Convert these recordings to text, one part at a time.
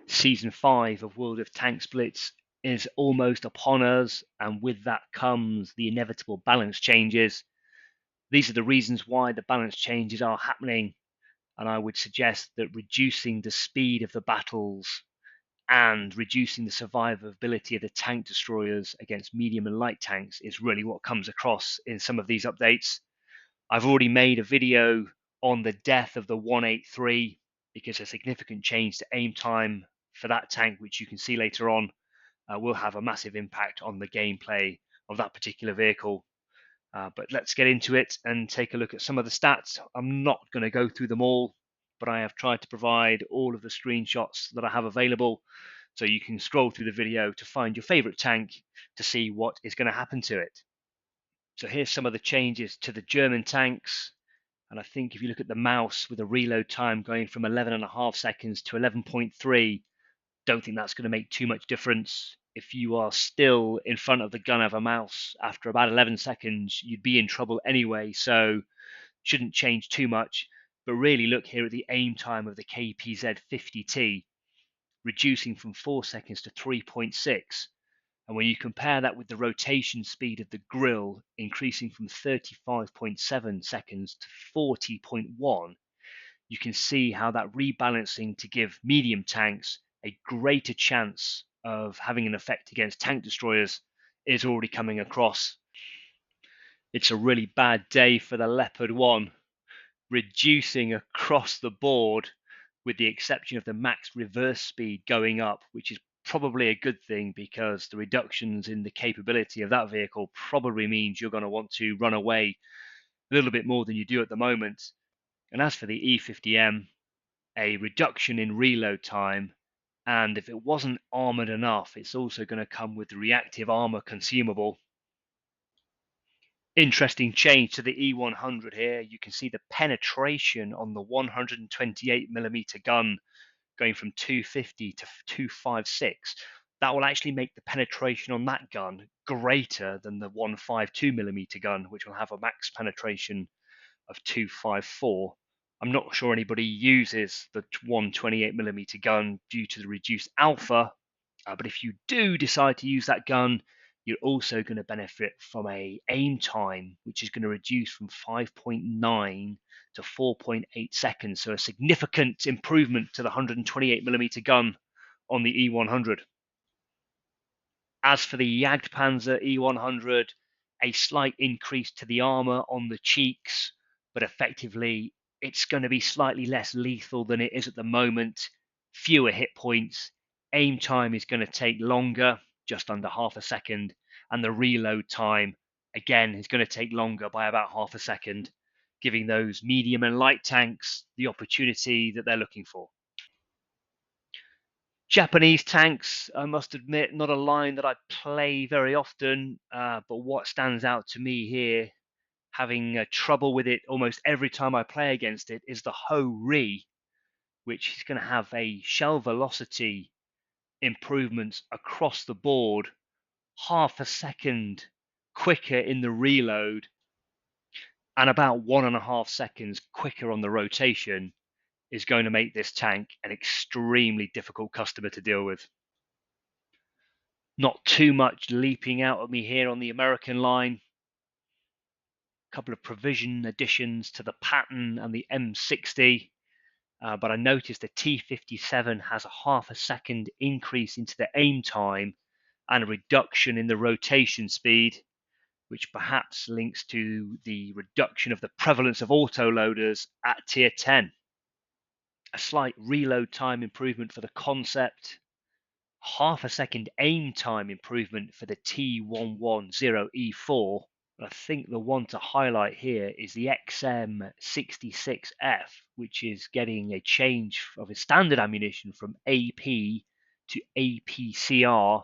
Season 5 of World of Tanks Blitz is almost upon us, and with that comes the inevitable balance changes. These are the reasons why the balance changes are happening, and I would suggest that reducing the speed of the battles and reducing the survivability of the tank destroyers against medium and light tanks is really what comes across in some of these updates. I've already made a video on the death of the 183 because a significant change to aim time for that tank, which you can see later on, will have a massive impact on the gameplay of that particular vehicle. But let's get into it and take a look at some of the stats. I'm not going to go through them all, but I have tried to provide all of the screenshots that I have available, so you can scroll through the video to find your favorite tank to see what is going to happen to it. So here's some of the changes to the German tanks. And I think if you look at the mouse with a reload time going from 11.5 seconds to 11.3, don't think that's going to make too much difference. If you are still in front of the gun of a mouse after about 11 seconds, you'd be in trouble anyway, so shouldn't change too much. But really look here at the aim time of the KPZ 50T, reducing from 4 seconds to 3.6. And when you compare that with the rotation speed of the grill increasing from 35.7 seconds to 40.1, you can see how that rebalancing to give medium tanks a greater chance of having an effect against tank destroyers is already coming across. It's a really bad day for the Leopard 1, reducing across the board with the exception of the max reverse speed going up, which is probably a good thing because the reductions in the capability of that vehicle probably means you're going to want to run away a little bit more than you do at the moment. And as for the E50M, a reduction in reload time, and if it wasn't armored enough, it's also going to come with the reactive armor consumable. Interesting change to the E100 here. You can see the penetration on the 128mm gun going from 250 to 256. That will actually make the penetration on that gun greater than the 152mm gun, which will have a max penetration of 254. I'm not sure anybody uses the 128mm gun due to the reduced alpha, but if you do decide to use that gun, you're also going to benefit from a aim time, which is going to reduce from 5.9 to 4.8 seconds. So a significant improvement to the 128mm gun on the E100. As for the Jagdpanzer E100, a slight increase to the armor on the cheeks, but effectively it's going to be slightly less lethal than it is at the moment. Fewer hit points. Aim time is going to take longer, just under half a second, and the reload time, again, is going to take longer by about half a second, giving those medium and light tanks the opportunity that they're looking for. Japanese tanks, I must admit, not a line that I play very often, but what stands out to me here, having trouble with it almost every time I play against it, is the Ho-Ri, which is going to have a shell velocity improvements across the board, half a second quicker in the reload, and about 1.5 seconds quicker on the rotation, is going to make this tank an extremely difficult customer to deal with. Not too much leaping out at me here on the American line. A couple of provision additions to the Patton and the M60, but I noticed the T57 has a half a second increase into the aim time and a reduction in the rotation speed, which perhaps links to the reduction of the prevalence of autoloaders at tier 10. A slight reload time improvement for the Concept, half a second aim time improvement for the T110E4. I think the one to highlight here is the XM66F, which is getting a change of its standard ammunition from AP to APCR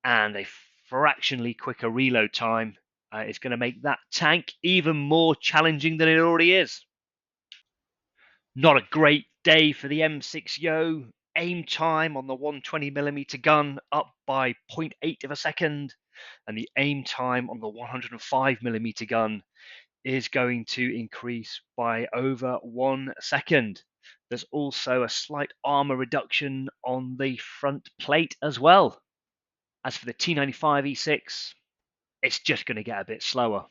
and a fractionally quicker reload time. It's going to make that tank even more challenging than it already is. Not a great day for the M6Yo. Aim time on the 120mm gun up by 0.8 of a second, and the aim time on the 105mm gun is going to increase by over 1 second. There's also a slight armor reduction on the front plate as well. As for the T95 E6, it's just going to get a bit slower.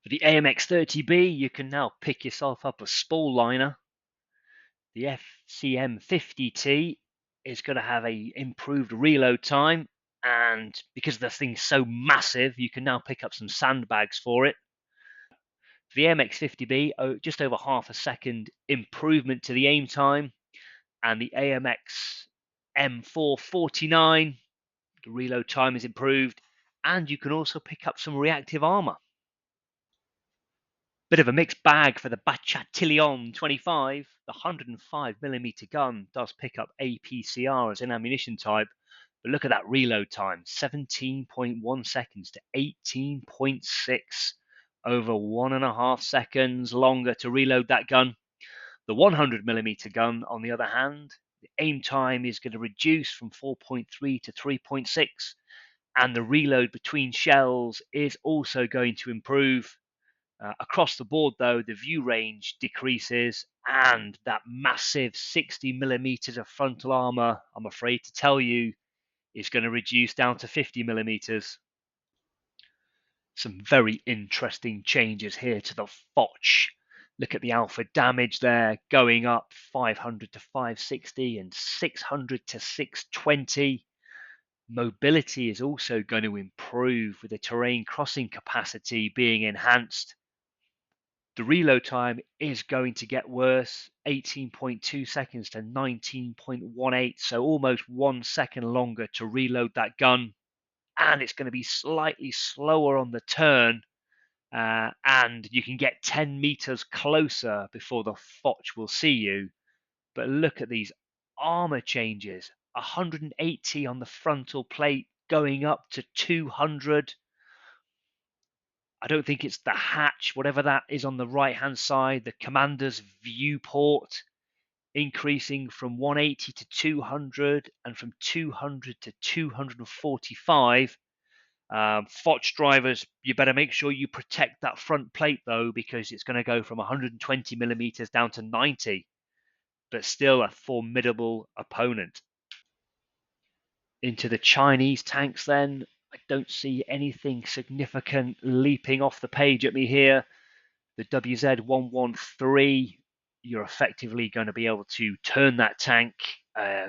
For the AMX30B, you can now pick yourself up a spool liner. The FCM50T is going to have a improved reload time, and because the thing's so massive, you can now pick up some sandbags for it. For the AMX50B, just over half a second improvement to the aim time, and the AMX M449, the reload time is improved, and you can also pick up some reactive armor. Bit of a mixed bag for the Bachatillon 25. The 105mm gun does pick up APCR as an ammunition type, but look at that reload time, 17.1 seconds to 18.6, over 1.5 seconds longer to reload that gun. The 100mm gun, on the other hand, the aim time is going to reduce from 4.3 to 3.6, and the reload between shells is also going to improve. Across the board, though, the view range decreases, and that massive 60mm of frontal armor, I'm afraid to tell you, is going to reduce down to 50mm. Some very interesting changes here to the FOCH. Look at the alpha damage there, going up 500 to 560 and 600 to 620. Mobility is also going to improve with the terrain crossing capacity being enhanced. The reload time is going to get worse, 18.2 seconds to 19.18, so almost 1 second longer to reload that gun. And it's going to be slightly slower on the turn, and you can get 10 meters closer before the FOCH will see you. But look at these armor changes, 180 on the frontal plate going up to 200. I don't think it's the hatch, whatever that is on the right-hand side, the commander's viewport, increasing from 180 to 200 and from 200 to 245. FOCH drivers, you better make sure you protect that front plate, though, because it's going to go from 120mm down to 90, but still a formidable opponent. Into the Chinese tanks then. I don't see anything significant leaping off the page at me here. The WZ-113, you're effectively going to be able to turn that tank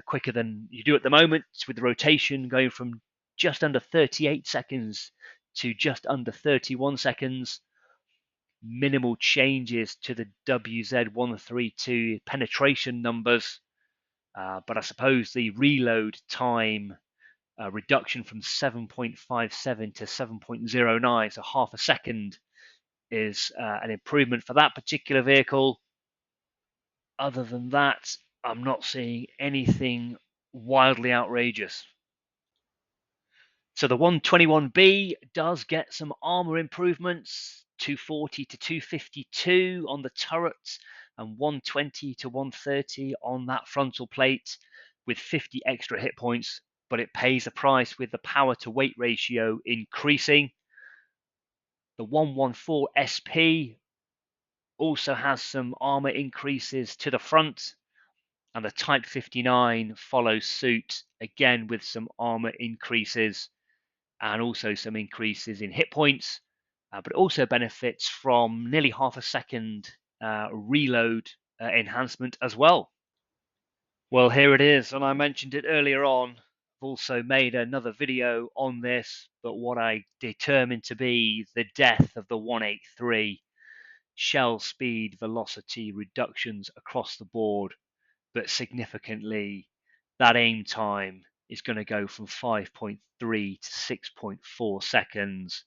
quicker than you do at the moment, with the rotation going from just under 38 seconds to just under 31 seconds. Minimal changes to the WZ-132 penetration numbers, but I suppose the reload time reduction from 7.57 to 7.09, so half a second, is an improvement for that particular vehicle. Other than that, I'm not seeing anything wildly outrageous. So the 121B does get some armor improvements, 240 to 252 on the turret and 120 to 130 on that frontal plate, with 50 extra hit points, but it pays a price with the power to weight ratio increasing. The 114 SP also has some armor increases to the front, and the Type 59 follows suit, again with some armor increases and also some increases in hit points, but it also benefits from nearly half a second reload enhancement as well. Well, here it is, and I mentioned it earlier on. I've also made another video on this, but what I determined to be the death of the 183. Shell speed velocity reductions across the board, but significantly that aim time is going to go from 5.3 to 6.4 seconds.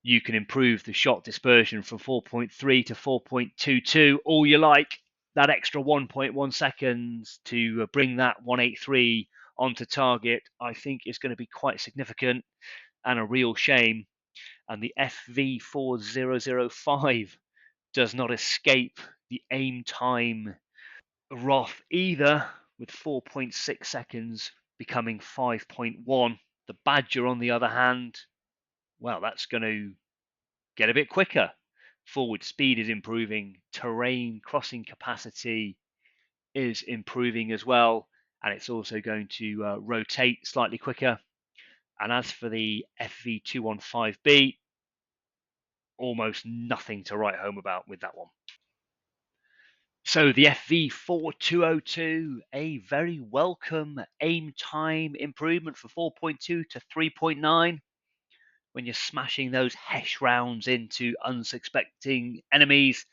You can improve the shot dispersion from 4.3 to 4.22 all you like. That extra 1.1 seconds to bring that 183 onto target, I think, is going to be quite significant and a real shame. And the FV4005 does not escape the aim time wrath either, with 4.6 seconds becoming 5.1. The Badger, on the other hand, well, that's going to get a bit quicker. Forward speed is improving, terrain crossing capacity is improving as well, and it's also going to rotate slightly quicker. And as for the FV215B, almost nothing to write home about with that one. So the FV4202, a very welcome aim time improvement for 4.2 to 3.9 when you're smashing those Hesh rounds into unsuspecting enemies.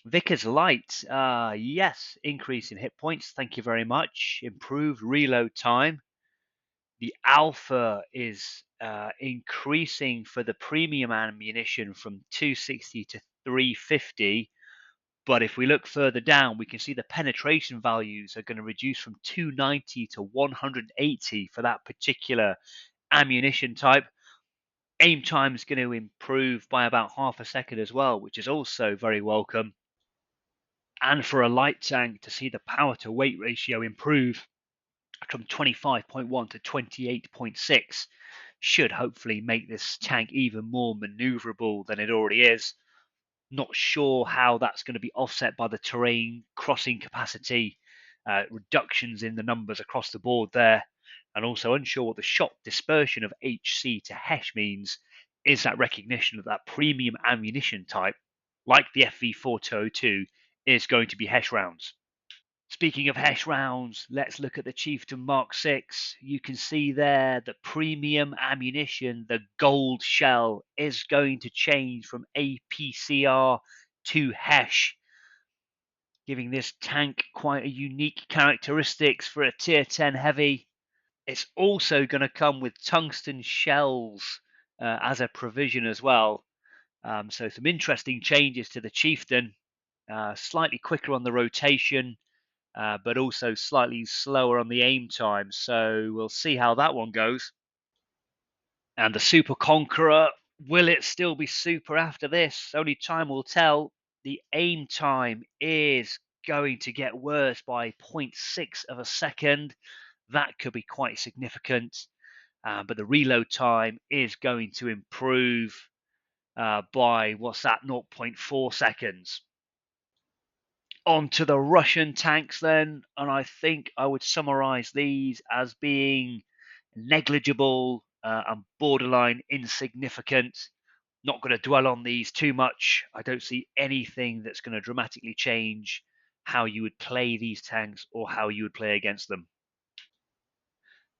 Vickers Light, yes, increase in hit points, thank you very much. Improved reload time. The Alpha is increasing for the premium ammunition from 260 to 350. But if we look further down, we can see the penetration values are going to reduce from 290 to 180 for that particular ammunition type. Aim time is going to improve by about half a second as well, which is also very welcome. And for a light tank to see the power to weight ratio improve from 25.1 to 28.6 should hopefully make this tank even more maneuverable than it already is. Not sure how that's going to be offset by the terrain crossing capacity, reductions in the numbers across the board there, and also unsure what the shot dispersion of HC to Hesh means. Is that recognition of that premium ammunition type, like the FV4202, is going to be Hesh rounds? Speaking of Hesh rounds, let's look at the Chieftain Mark 6. You can see there the premium ammunition, the gold shell, is going to change from APCR to Hesh, giving this tank quite a unique characteristics for a tier 10 heavy. It's also going to come with tungsten shells as a provision as well. So some interesting changes to the Chieftain, slightly quicker on the rotation, but also slightly slower on the aim time. So we'll see how that one goes. And the Super Conqueror, will it still be super after this? Only time will tell. The aim time is going to get worse by 0.6 of a second. That could be quite significant. But the reload time is going to improve by, what's that, 0.4 seconds. On to the Russian tanks then, and I think I would summarize these as being negligible and borderline insignificant. Not going to dwell on these too much. I don't see anything that's going to dramatically change how you would play these tanks or how you would play against them.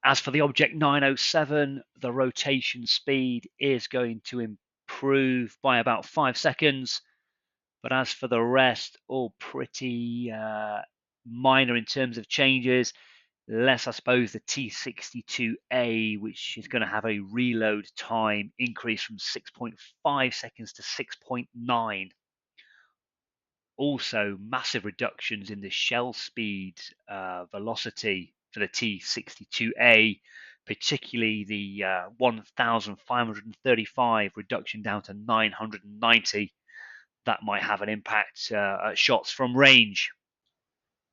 As for the Object 907, the rotation speed is going to improve by about 5 seconds. But as for the rest, all pretty minor in terms of changes. Less, I suppose, the T62A, which is going to have a reload time increase from 6.5 seconds to 6.9. Also, massive reductions in the shell speed velocity for the T62A, particularly the 1,535 reduction down to 990. That might have an impact at shots from range.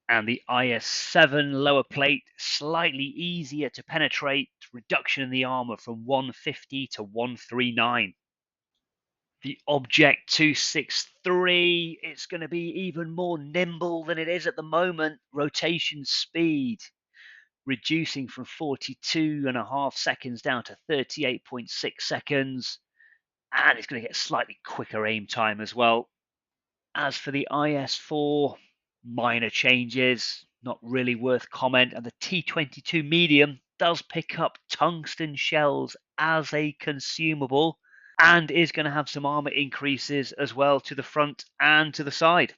And the IS-7 lower plate, slightly easier to penetrate, reduction in the armor from 150 to 139. The Object 263, it's going to be even more nimble than it is at the moment. Rotation speed reducing from 42.5 seconds down to 38.6 seconds. And it's going to get slightly quicker aim time as well. As for the IS-4, minor changes, not really worth comment. And the T-22 medium does pick up tungsten shells as a consumable and is going to have some armor increases as well to the front and to the side.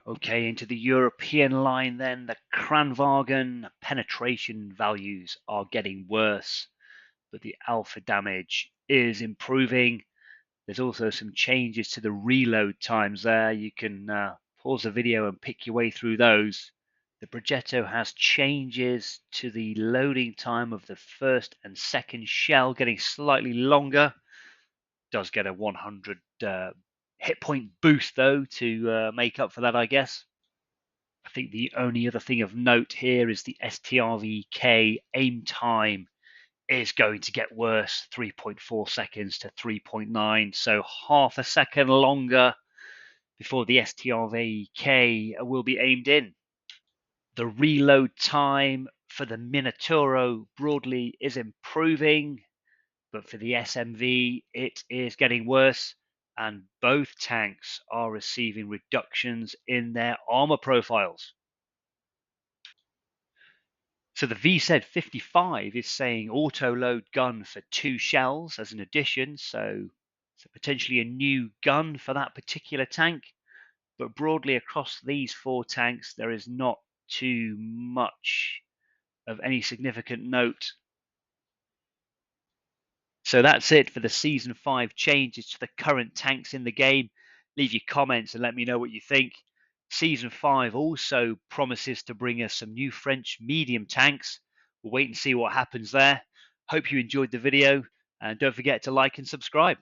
Okay, into the European line then. The Kranwagen penetration values are getting worse, but the alpha damage is improving. There's also some changes to the reload times there. You can pause the video and pick your way through those. The Progetto has changes to the loading time of the first and second shell, getting slightly longer. Does get a 100 hit point boost, though, to make up for that, I guess. I think the only other thing of note here is the STRVK aim time is going to get worse, 3.4 seconds to 3.9, so half a second longer before the STRVK will be aimed in. The reload time for the Minotauro broadly is improving, but for the SMV it is getting worse, and both tanks are receiving reductions in their armor profiles. So the VZ55 is saying auto load gun for 2 shells as an addition, so potentially a new gun for that particular tank. But broadly across these 4 tanks, there is not too much of any significant note. So that's it for the Season 5 changes to the current tanks in the game. Leave your comments and let me know what you think. Season 5 also promises to bring us some new French medium tanks. We'll wait and see what happens there. Hope you enjoyed the video, and don't forget to like and subscribe.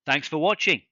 Thanks for watching.